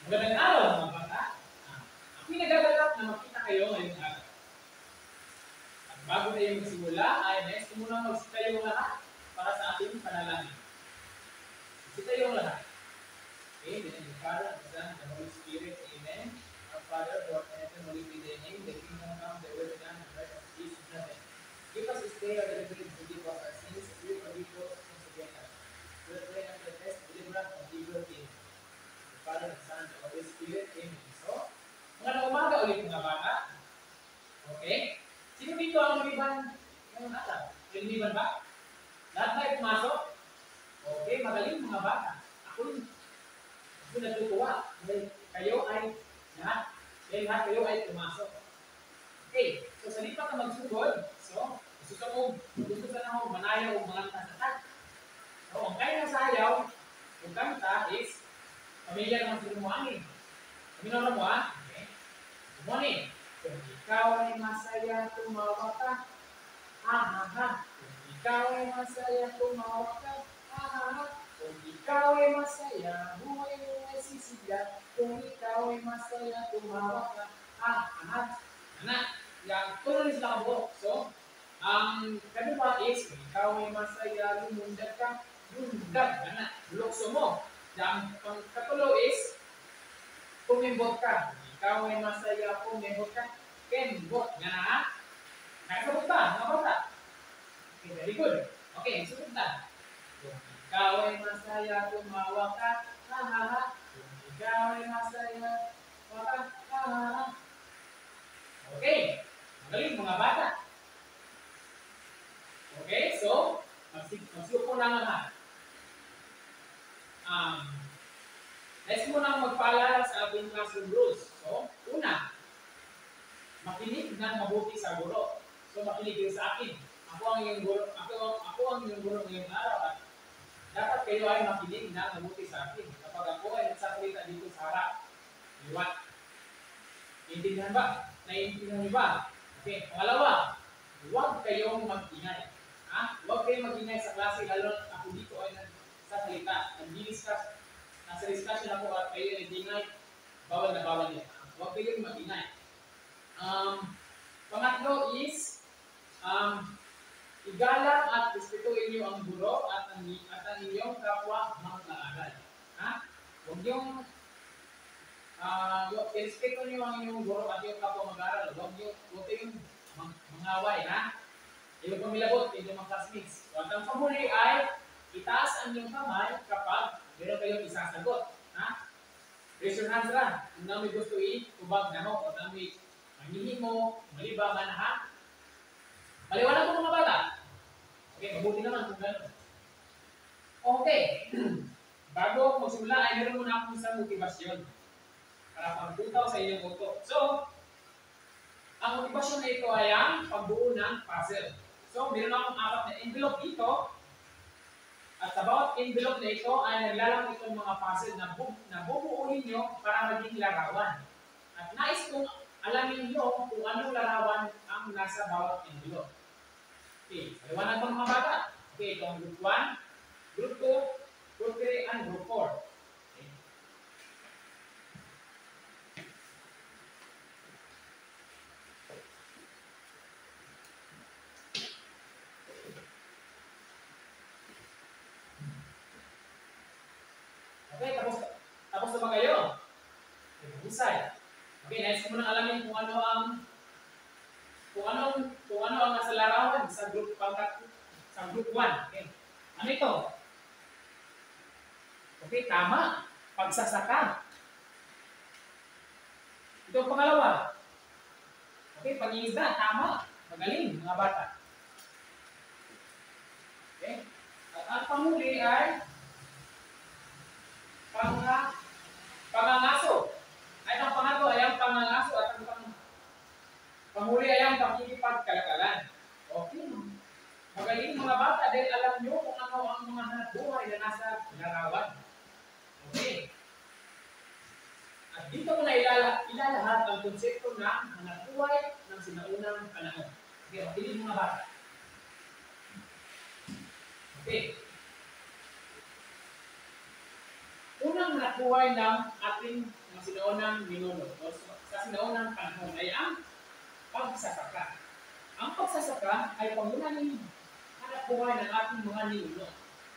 Magandang araw mga bata. Ako'y nagagalak na makita kayo ngayong araw. At bago tayo magsimula ay nais ko muna magsitayong lahat para sa ating panalangin. Magsitayong lahat. Okay, in the name of the Father, and the Son, and the Holy Spirit. Amen. Our Father, who art in heaven, hallowed be thy name. Thy kingdom come, thy will be done on earth as it is in heaven. Give us this day our daily bread, and forgive us our sins, as we forgive those who sin against us. We pray unto the test, deliver us from evil. Amen. The Father, and the Son, and the Holy Spirit. Amen. So, mga umaga ulit mga bata. Okay? Sino dito ang lumiban ngayong araw? Lumiban ba? Lahat na ay pumasok? Okay, magaling mga bata. Ako natutuwa. Kayo ay lahat kayo ay pumasok. Okay, so sa lipa ka magsugod, so gusto ka na manayaw o mga tatatag. So, ang kaya na sayaw, kung kanta is, pamilya naman sila mo angin. Pamilya mo ha? Okay. Good morning. Kung ikaw ay masaya, tumawa ka. Ha ha ha. Kung ikaw ay masaya, tumawa ka. Ha ha ha. Kung ikaw ay masaya, buhay mo ay sisigla. Kung ikaw ay masaya, tumawa ka. Ha ha ha. Anak, yan, tuloy sila ka. So, ang kanina is, kung ikaw ay masaya, lumundag ka. Lundag, anak, lukso mo. Ang katulo is, kumimbot ka. Ikaw ay masaya, kumimbot ka. Kembot na. Nakasabot ba, mga bata? Okay, very good. Okay, sunod na. Kung ikaw ay masaya, tumawa ka. Ha ha ha. Kung ikaw ay masaya, tumawa ka. Ha ha ha. Okay, magaling mga bata. Okay, so, magsiupo na naman. Let's muna magpaalala sa ating classroom rules. So, una, makinig ng mabuti sa guro. So, makinig din sa akin. Ako ang iyong guro ngayong araw at dapat kayo ay makinig ng mabuti sa akin. Kapag ako ay nagsasalita dito sa harap, liwat. Naiintindihan ba? Naiintindihan niyo ba? Okay, pangalawa, huwag kayong mag-ingay. Huwag kayong mag-ingay sa klase, lalo ako dito ay nagsasalita. Nasa discussion ako at kayo ay nag-ingay, bawal na bawal yan. Huwag kayong mag-ingay. Pangatlo is, igalang at respetuhin niyo ang guro at ang inyong kapwa mag-aaral. Huwag yung respeto niyo ang inyong guro at yung kapwa mag-aaral. Huwag kayong mangaway, Yung pamilabot, yung mga classmates. So, at ang pamuli ay, itaas ang inyong kamay kapag meron kayong isasagot. Raise your hands lang. Kung na may gusto i-tubag na mo, o na may manghihimo, malibangan, Maliwanag po mga bata. Okay, mabuti naman kung gano'n. Okay. Bago magsimula ay meron muna akong isang motivasyon para pagtutaw sa inyong auto. So, ang motivasyon na ito ay ang pagbuo ng puzzle. So, meron akong 4 na envelope dito. At sa bawat envelope na ito ay naglalang itong mga puzzle na bubuuin nyo para maging larawan. At nais kong alamin nyo kung anong larawan ang nasa bawat envelope. Okay, paliwanag ko mga bata. Okay, itong group 1, group 2, group 3, and group 4. Okay. Okay, tapos na ba kayo? Okay, husay. Okay, nais ko munang alamin kung ano ang nasa larawan sa group 1. Okay. Ano ito? Okay, tama. Pagsasaka. Ito ang pangalawa. Okay, pag-iisda. Tama. Magaling, mga bata. Okay. At ang panghuli ay pangangaso. Ay, ang pangatlo ay ang pangangaso at ang panghuli ay ang pakikipagkalakalan. Okay. Magaling mga bata dahil alam nyo kung ano ang mga hanapbuhay na nasa larawan. Okay. At dito ko na ilalahat ang konsepto ng hanapbuhay ng sinaunang panahon. Okay, makinig mga bata. Okay. Unang hanapbuhay ng ating mga sinaunang minuno o sa sinaunang panahon ay ang pagsasaka. Ang pagsasaka ay pangunahing hanap buhay ng ating mga ninuno.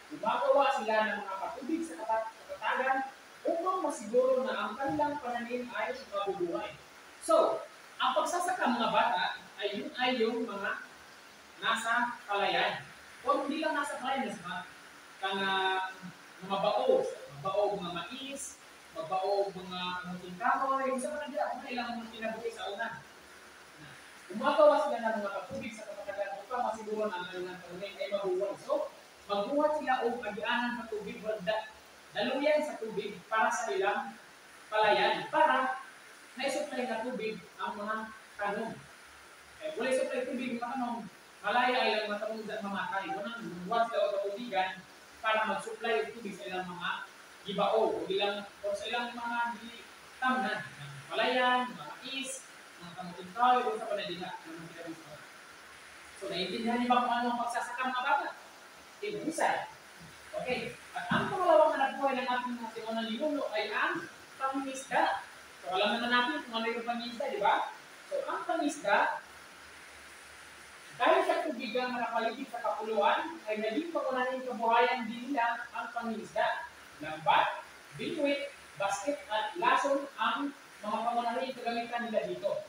Gumagawa sila ng mga patubig sa katatagan upang masiguro na ang kanilang pananim ay mabubuhay. So, ang pagsasaka mga bata ay yung mga nasa palayan. O hindi lang nasa palayan, mga bao, mga mais, magbao mga munting kahoy, sa panagya, mga ilang mga kinabuhi sa una. Gumagawa sila ng mga patubig sa katatagan upang masiguro na ang kanilang pananim ay mabubuhay. So, magbuhat sila o agianan sa tubig, daluyan sa tubig para sa ilang palayan, para naisupply na tubig ang mga tanong. Wala supply tubig mga tanong, malaya ay lang matanong dyan mamatay. Unang buhat sila o tubigan para mag-supply ng tubig sa ilang mga gibao o sa ilang mga tamnan. Malayan, mga mais, mga kamuting kahoy, o sa panadila. So, naiintindihan niyo ba kung ano ang pagsasaka mga bata? Ibusay. Okay. At ang pangalawang hanap buhay ng ating mga sinuunang ninuno ay ang pangingisda. So, alam naman natin kung ano yung pangingisda, di ba? So, ang pangingisda, dahil sa tubigang nakapaligid sa kapuluan, ay naging pangunahing kabuhayan din nila ang pangingisda. Lambat, bitwit, basket, at lason ang mga pangunahing kagamitan nila dito.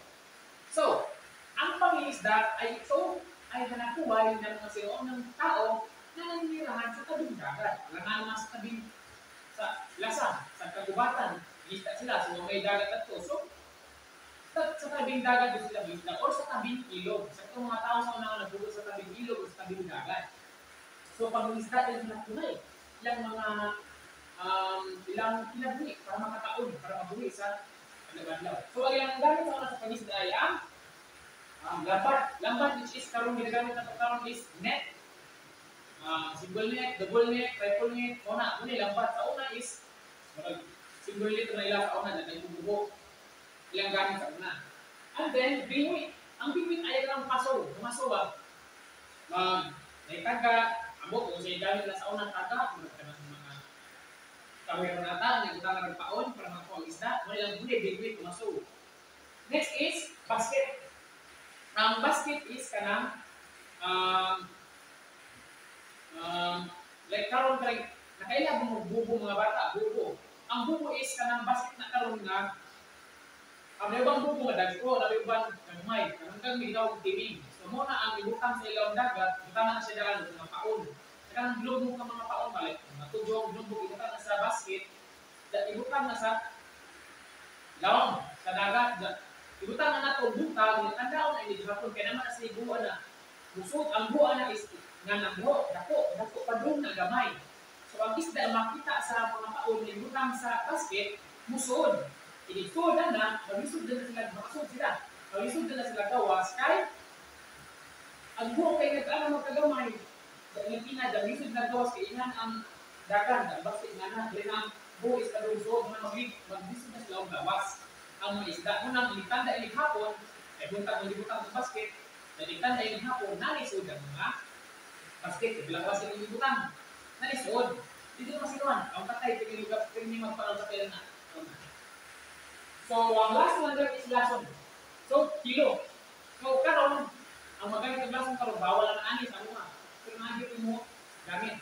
So, ang pangingisda ay ito ay hanap buhay ng mga sinuunang tao na nanirahan sa tabing dagat. Alangan naman sa tabing sa lasang, sa kagubatan, isda sila. So, may dagat at to. So, sa tabing dagat doon sila isda or sa tabing ilog. Sa itong mga tao sa unang nagbugot sa tabing ilog o sa tabing dagat. So, pag isda ay hinapunay, ilang mga ilang kinabuhi para makataon, para mabuhi sa paglabanlaw. So, ang ilang gamit sa una sa pangisda ay ang lambat. Lambat which is karong ginagamit na pagkaroon is net. Single net, double net, triple net, una lambat. Sa una is single net na ilang sa una na nagbubugo. Ilang gamit sa una. And then, biwit. Ang biwit ay ang paso. Kumaso may taga, abot, kung siya gamit na sa unang taga, mga kawero nata, nagutang na nagpaon para makakuha ang isda. Ilang biwit, kumaso. Next is basket. Ang basket is kanang like karon kay nakaila bubo mga bata, bubo. Ang bubo is kanang basket na karon nga ang ibang bubo nga dagko, ang ibang gamay, hanggang migaw timing. So mo na ang ibutang sa ilawang dagat, butang na siya dagan sa mga paon. Kanang globong ka mga paon balik, mga tujong globong ibutang na sa basket, ibutang na sa lawang sa dagat. Ibutang na nato butang, tandaon na ini hapon kay naman sa buwan na busog ang buwan na is nga nagro, dako pa doon na gamay. So ang isda makita sa mga paon ni butang sa basket, musod. Inisod na, malisod na sila, makasod sila. Malisod na sila gawas kay ang buwan kay nag-ano magkagamay. Sa Pilipina, malisod na gawas kay inan ang dagan, ang basket nga na, dahil ang buwan is kadungsod, malisod na sila ang gawas. Ang mga isda, unang ilikanda ilig hapon, ay buntang malibutang sa basket, ilikanda ilig hapon, nalisod ang mga basket, bilangwas ang ilibutang, nalisod. Dito naman sinuan, ang patay, pinili magparang sa pera na. So, ang last one is lason. So, kilo. So, karon, ang magamit ng lason karon, bawal na anis, ano nga, pero nagiging mo gamit.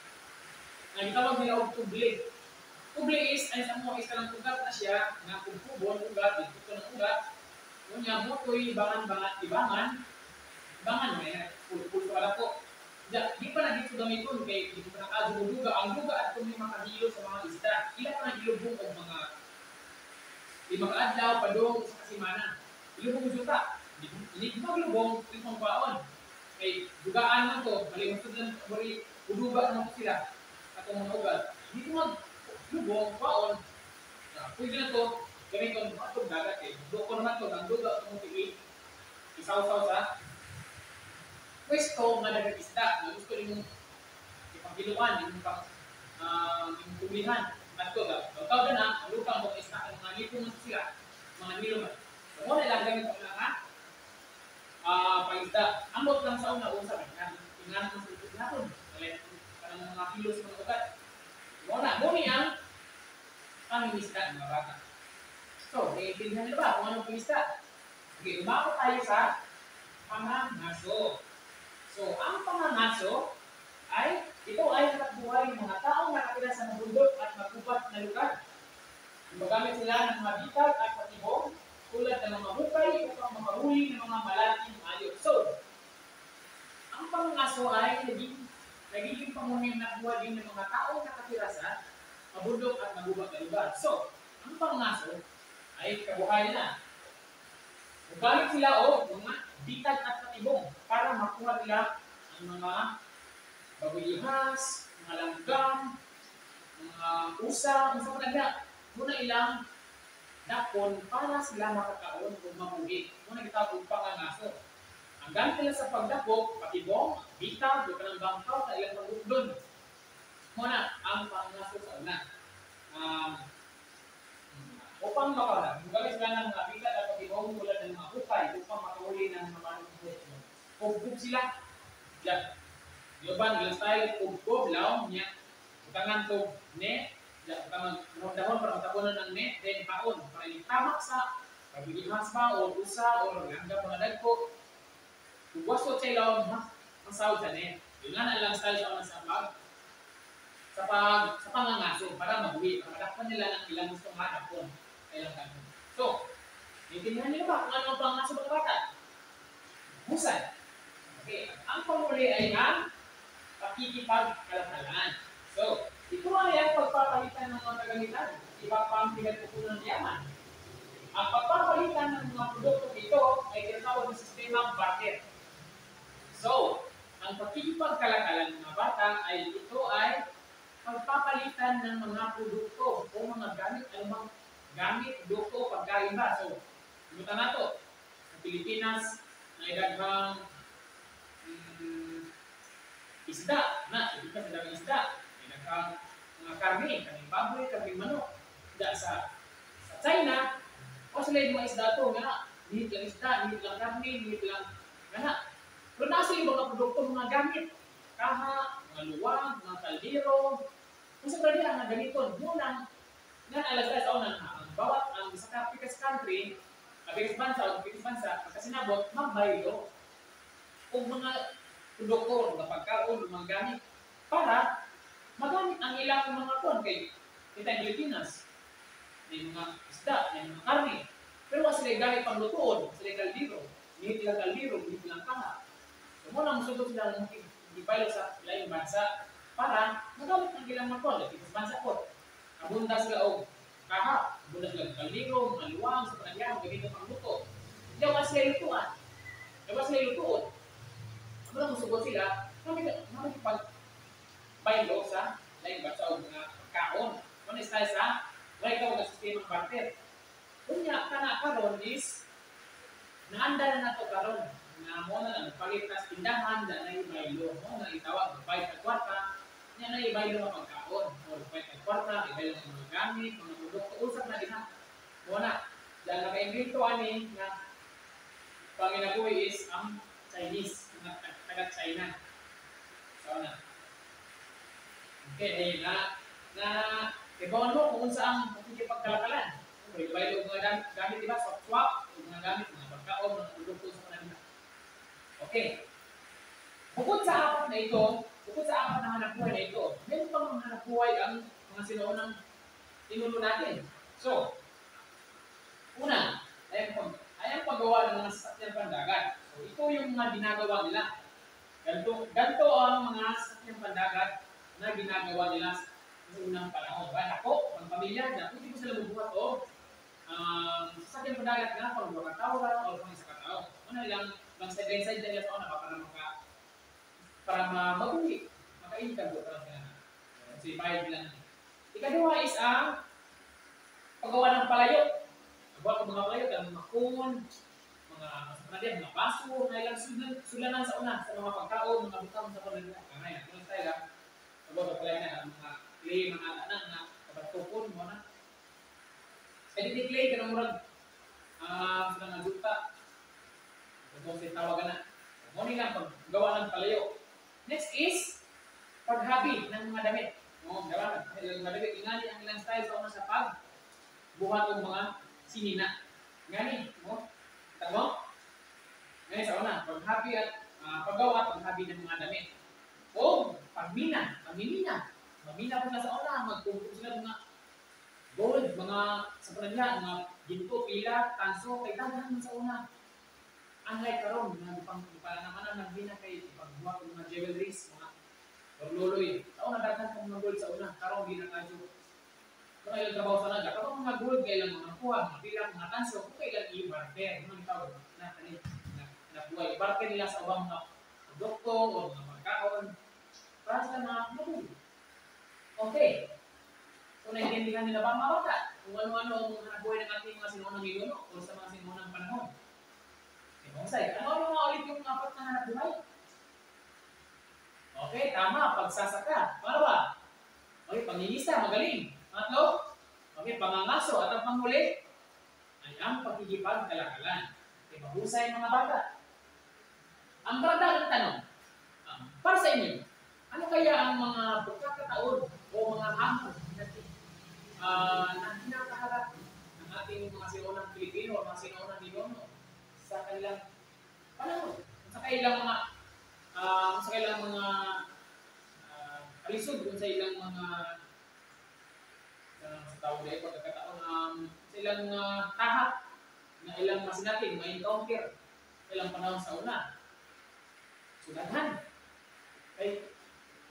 Ang itawag nila og tubli. Tubli is, ay sa mo, is kanang ugat na siya, nga kubon, ugat, dito ko ng ugat, kunya mo ko'y ibangan, may pulso ala ko. Di pa na dito gamiton, kay dito pa nakazo ng duga, ang duga at kung may makahilo sa mga isda, ila pa na ilubong o mga adlaw, padong, sa kasimana. Ilubong yung juta. Hindi ko ilubong, ilubong baon. Kay dugaan man to, malimutod lang, uduga naman ko sila, atong mga ugat. Hindi ko lubong, baon, pwede na ito, gamitin ko itong dagat eh. Doon ko naman ito, ang duga itong tigi, isaw-saw sa pwesto nga dagat isda, na gusto rin mong ipagbiluan, yung tublihan. At ito, tawag na, ang lupang mga isda, mga lipong sila, mga niluman. So, muna lang gamit ko lang pag-isda. Ang lot lang sa una, usap, tingnan mo sa ito natin, parang mga kilos mga ugat. Muna ang pangingisda ng mga bata. So, naiintindihan niyo ba kung anong pilista? Okay, umako tayo sa pangangaso. So, ang pangangaso ay ito ay hanapbuhay ng mga taong nakatira sa mabundok at magubat na lugar. Gumagamit sila ng mga bitag at patibong tulad ng mga hukay upang makahuli ng mga malaking hayop. So, ang pangangaso ay nagiging pangunahing na buhay din ng mga taong nakatira sa mabundok at magubat na lugar. So, ang pangangaso ay kabuhayan na. Gumagamit sila o mga bitag at patibong para makuha nila ang mga bagulihas, mga langgam, mga usang, sa mga muna ilang dakon para sila makakaon kung mabuhi. Muna kita pangangaso. Ang gamit nila sa pagdakop, patibong, bitag, o kanang bangkaw na ilang pagdukdon. Muna, ang pangangaso sa una. Upang makawala, gumagamit sila ng mga bitag at patibong tulad ng mga hukay upang makahuli ng mga manubot. Pugpug sila. Yoban, ilang style, pugpug, laong niya. Utangan to net, utangan dahon para matapunan ng net, then paon. Para itamak sa pagbilihas ba, o usa, o langga mga dagko. Wasto sa ilaw, masawad sa net. Yun nga lang style sa sa pangangaso para mabuhi, para madakpan nila ng ilang gusto nga dapon. So, naiintindihan niyo ba kung ano ang pangangaso mga bata? Husay. Okay, ang panghuli ay ang pakikipagkalakalan. So, ito ay ang pagpapalitan ng mga kagamitan. Iba pang pinagpupunan ng yaman. Ang pagpapalitan ng mga produkto ito ay tinatawag ng sistemang barter. So, ang pakikipagkalakalan ng mga bata ay ito ay pagpapalitan ng mga produkto o mga gamit, anumang gamit, produkto, pagkain ba. So, imutan na ito. Sa Pilipinas, naidaghang isda, ibig ka sa daming isda. Naidaghang mga karne, kaming baboy, kaming manok. Sa China, o sila yung mga isda ito, nga, nihit lang isda, nihit lang karne, nihit lang, nga. Pero nasa yung mga produkto, mga gamit, kaha, mga luwag, mga kaldero, kung sa pwede ang ganito, munang, nga alas sa unang ang bawat ang sa capitalist country, biggest bansa, pagkasinabot, magbaylo kung mga produkto, mga pagkaon, mga gamit, para magamit ang ilang mga kon kay kita yung Pilipinas. May mga isda, may mga karne. Pero sila gamit pang lutoon, sila kaldero, hindi lang kaldero, hindi lang kaha. So muna musugod sila ng ibaylo sa ilang bansa para magamit ang ilang mga kon, sa bansa ko. Abunda sila o kaha, abunda sila kaldero, maluwang, sa panagyan, gamit pang luto. Hindi ako sila lutuan. Hindi sila lutuon. Muna musugod sila, makikipag-baylo sa ilang bansa o mga kaon. Muna tayo sa may ikaw na sistemang barter. Kunya, karon is naanda na nato karon na mo na lang palitas tindahan na naibaylo mo na itawag bayad at kwarta niya na ibaylo na pagkaon o bayad at kwarta ibaylo ng mga gamit mga produkto usap na din ha mo na dahil naka-invento ani na panginabuhi is ang Chinese taga China so na okay na ibawan mo kung saan pakikipagkalakalan. Ibaylo mga gamit, diba? Swap, mga gamit, mga pagkaon, mga produkto sa kanila. Okay. Bukod sa apat na hanapbuhay na ito, meron pang mga hanapbuhay ang mga sinaunang tinulo natin. So, una, ay ang paggawa ng mga sasakyan pandagat. So, ito yung mga ginagawa nila. Ganito ang mga sasakyan pandagat na ginagawa nila sa unang panahon. Ako, ang pamilya na, hindi ko sila mabuhat o sasakyan pandagat na pang mga tao lang o pang isa katao. Ano lang side na nila na para mabuhi, maka-income ko para sila na. So, bayad lang. Ikadua is ang paggawa ng palayo. Paggawa ng mga palayo, ang mga kun, mga baso, na ilang sulanan sa una, sa mga pagkaon, mga butang sa palayo. Kaya, kung tayo lang, paggawa ng palayo na, mga clay, mga anak na, kabatupon mo na. Kaya di clay, ka na murag, sila nga duta. Ito siya tawagan na. Muna lang, paggawa ng palayo. Next is, paghabi ng mga damit. Mga damit, ingali ang ilang style sa una sa pagbuhat ng mga sinina. Ngani mo? Tamo? Ngani sa una, paghabi at paggawa, paghabi ng mga damit. O pagmina, pagmimina. Mamina po na sa una, magkumpul sila mga gold, mga sa panagya, mga ginto, pila, tanso, kay daghan sa una. Unlike karon, na para naman ang nagbina kay pagbuhat ng mga jewelries, mga orluloy. Sa una, daghan kong mga gold sa una, karon di na kadyo. Kung kailan trabaho sa naga, kapag mga gold, kailan mga kuha, mga pila, mga tanso, kung kailan i-barter, mga tawag na buhay. I-barter nila sa ubang mga produkto o mga pagkaon para sa mga gold. Okay. So, naiintindihan nila ba mga bata? Kung ano-ano ang hanap buhay ng ating mga sinuunang ninuno o sa mga sinuunang panahon. Say, ano mga ulit yung apat na hanap buhay? Okay, tama. Pagsasaka. Paano ba? Okay, pangingista. Magaling. Pangatlo? Okay, pangangaso. At ang panghuli ay ang pagkikipagkalakalan. Okay, mahusay mga bata. Ang karagdagang tanong, para sa inyo, ano kaya ang mga pagkakataon o mga hamon na kinakaharap ng ating mga sinuunang Pilipino o mga sinuunang ninuno sa kanilang panahon? Sa kailang mga kalisod kung sa ilang mga sa tawag na ito, pagkakataon sa ilang tahat na ilang masinating, ma-encounter ilang panahon sa una. Sudahan. Okay.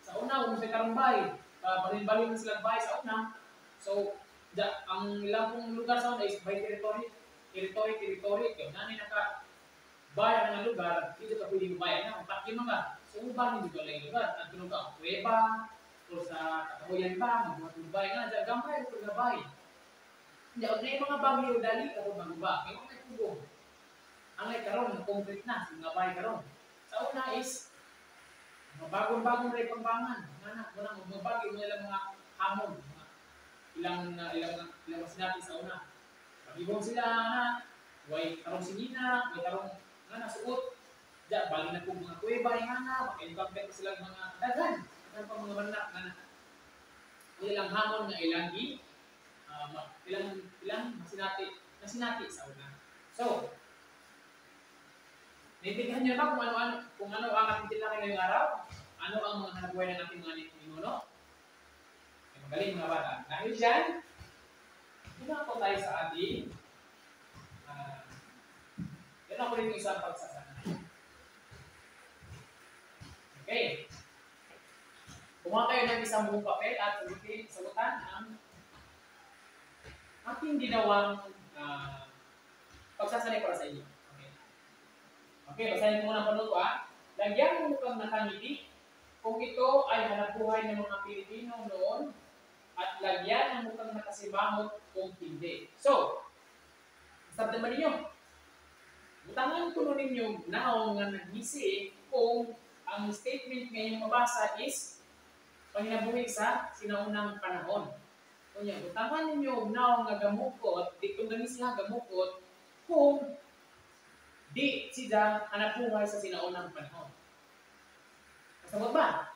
Sa una, kung sa karumbay, balin-balin na silang bahay sa una. So, ang ilang pong lugar sa una is by territory. Territory. Kaya nanay bayan ng lugar, dito ka pwede bayan na. Kung takli mga, so uban hindi ko lang yung lugar. Ang tulog ka, kuweba, o sa katahuyan ba, magbuhat bayan na, dyan gambay, ito na bayan. Hindi, o na yung mga bagay o dali, ako bago-ba. Kaya kung may tubong, ang ay karon, concrete na, mga bayan karon. Sa una is, mga bagong-bagong rin pambangan. Mga bagay mo nilang mga hamon, ilang sinabi sa una. Pag-ibong sila na, way karong sinina, way karong nasuot. Diyan, bali na po mga kuweba, maka-encounter sila mga daghan. Daghan pa mga manak na ilang hamon na ilang masinati sa una. So, naintindihan niyo ba kung ano ang ating tinlaki ngayong araw? Ano ang mga hanapbuhay ng ating mga ninuno? Magaling mga bata. Dahil dyan, pinako tayo sa ating yan ako rin yung isang pagsasanay. Okay. Kumuha kayo ng isang buong papel at sagutan ang ating ginawang pagsasanay para sa inyo. Okay, basahin mo muna ang panuto ha. Lagyan mo mukhang nakangiti kung ito ay hanapbuhay ng mga Pilipino noon at lagyan ang mukhang nakasibamot kung hindi. So, sabi naman ninyo, butangan ko nun ninyo now nga nagisi kung ang statement ngayong mabasa is panginabuhi sa sinaunang panahon. Kunya, butangan ninyo now nga gamukot, di kung ganis nga gamukot, kung di sila hanapbuhay sa sinaunang panahon. Kasabot ba?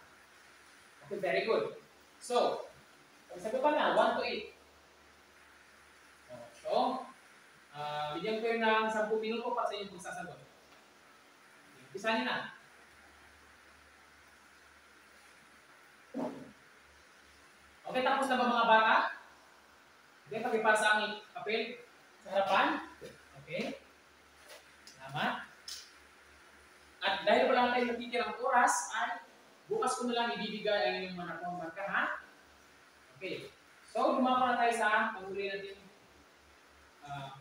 Okay, very good. So, sabi pa na, 1 to 8. So, bigyan ko yun ng 10 minuto para sa inyong pagsasagot. Umpisahan na. Okay, tapos na ba mga bata? Okay, pakipasa ang papel sa harapan. Okay. Tama. At dahil wala tayong natitirang oras, ay bukas ko na lang ibibigay ang inyong mga nakong marka, ha? Okay. So, dumako na tayo sa panghuli natin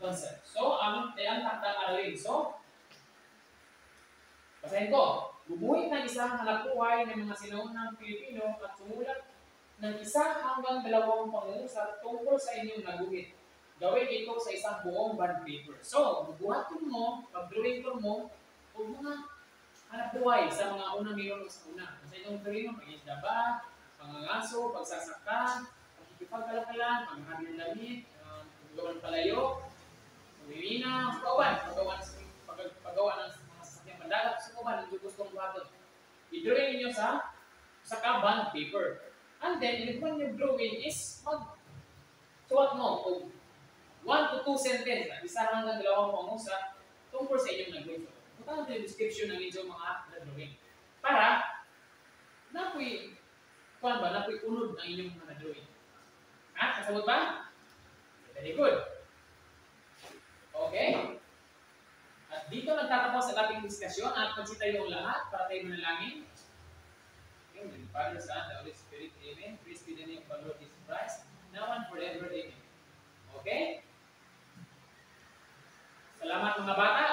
concept. So, ang takdang aralin. So, basahin ko. Bumuhay ng isang hanapbuhay ng mga sinaunang Pilipino at sumulat ng isa hanggang 2 pangungusap tungkol sa inyong naguhit. Gawin ito sa isang buong bond paper. So, bubuhatin mo, pag-drawing mo, kung mga hanapbuhay sa mga unang ninuno sa una. Sa inyong Pilipino, pag-isda ba, pangangaso, pagsasaka, pagkikipagkalakalan, paghahabi ng damit, paggawa ng palayo, pagmimina, paggawa ng mga sasakyang pandagat, sukuban, ang gustong buhaton. I-drawing ninyo sa bond paper. And then, if one yung drawing is suwat mo, 1 to 2 sentence, isa hanggang dalawang pango sa tungkol sa inyong nag-drawing. So, punta natin yung description ng inyong mga nag-drawing. Para, napoy, kuhan ba, napoy unod ng inyong mga nag-drawing. Ha? Kasabot ba? Very good. Okay? At dito nagtatapos ang ating diskusyon at magsita yung lahat para tayo manalangin. Okay, with the Father, Son, the Holy Spirit, Amen. Praise be the name of our Lord Jesus Christ, now and forever, Amen. Okay? Salamat mga bata.